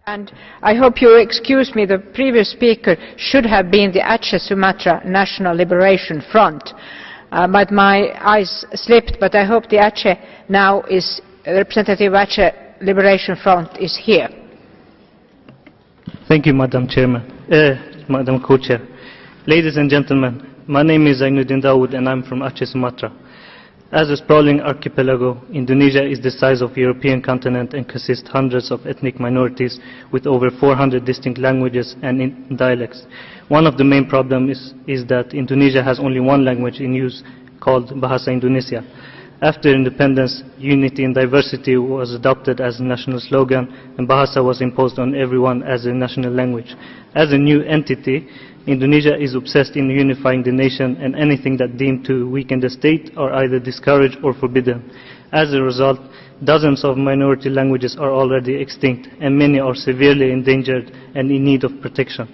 And I hope you excuse me, the previous speaker should have been the Acheh Sumatra National Liberation Front, but my eyes slipped, but I hope the Acheh now is, representative of Acheh Liberation Front is here. Thank you, Madam Madam Co-Chair. Ladies and gentlemen, my name is Zainuddin Dawood and I'm from Acheh, Sumatra. As a sprawling archipelago, Indonesia is the size of the European continent and consists hundreds of ethnic minorities with over 400 distinct languages and dialects. One of the main problems is that Indonesia has only one language in use, called Bahasa Indonesia. After independence, unity in diversity was adopted as a national slogan, and Bahasa was imposed on everyone as a national language. As a new entity, Indonesia is obsessed in unifying the nation, and anything that deemed to weaken the state are either discouraged or forbidden. As a result, dozens of minority languages are already extinct, and many are severely endangered and in need of protection.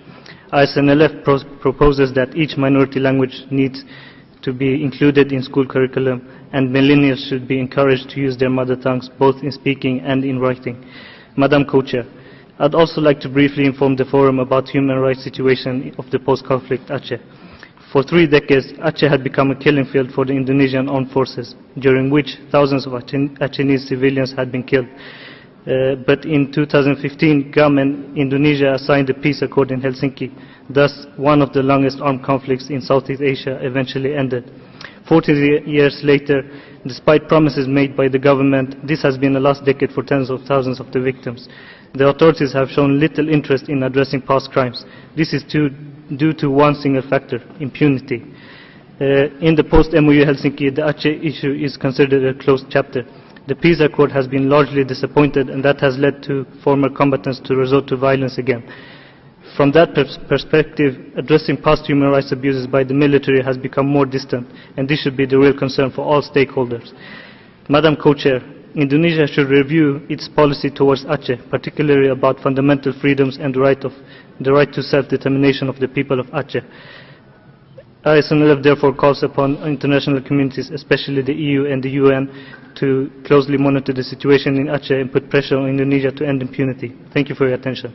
ISNLF proposes that each minority language needs to be included in school curriculum, and millennials should be encouraged to use their mother tongues both in speaking and in writing. Madam Co-Chair, I'd also like to briefly inform the Forum about human rights situation of the post-conflict Aceh. For 3 decades, Aceh had become a killing field for the Indonesian armed forces, during which thousands of Achenese civilians had been killed. But in 2015, GAM and Indonesia signed a peace accord in Helsinki. Thus, one of the longest armed conflicts in Southeast Asia eventually ended. 40 years later, despite promises made by the government, this has been the last decade for tens of thousands of the victims. The authorities have shown little interest in addressing past crimes. This is due to one single factor: impunity. In the post-MOU Helsinki, the Aceh issue is considered a closed chapter. The peace accord has been largely disappointed, and that has led to former combatants to resort to violence again. From that perspective, addressing past human rights abuses by the military has become more distant, and this should be the real concern for all stakeholders. Madam Co-Chair, Indonesia should review its policy towards Aceh, particularly about fundamental freedoms and the right to self-determination of the people of Aceh. ISNLF therefore calls upon international communities, especially the EU and the UN, to closely monitor the situation in Aceh and put pressure on Indonesia to end impunity. Thank you for your attention.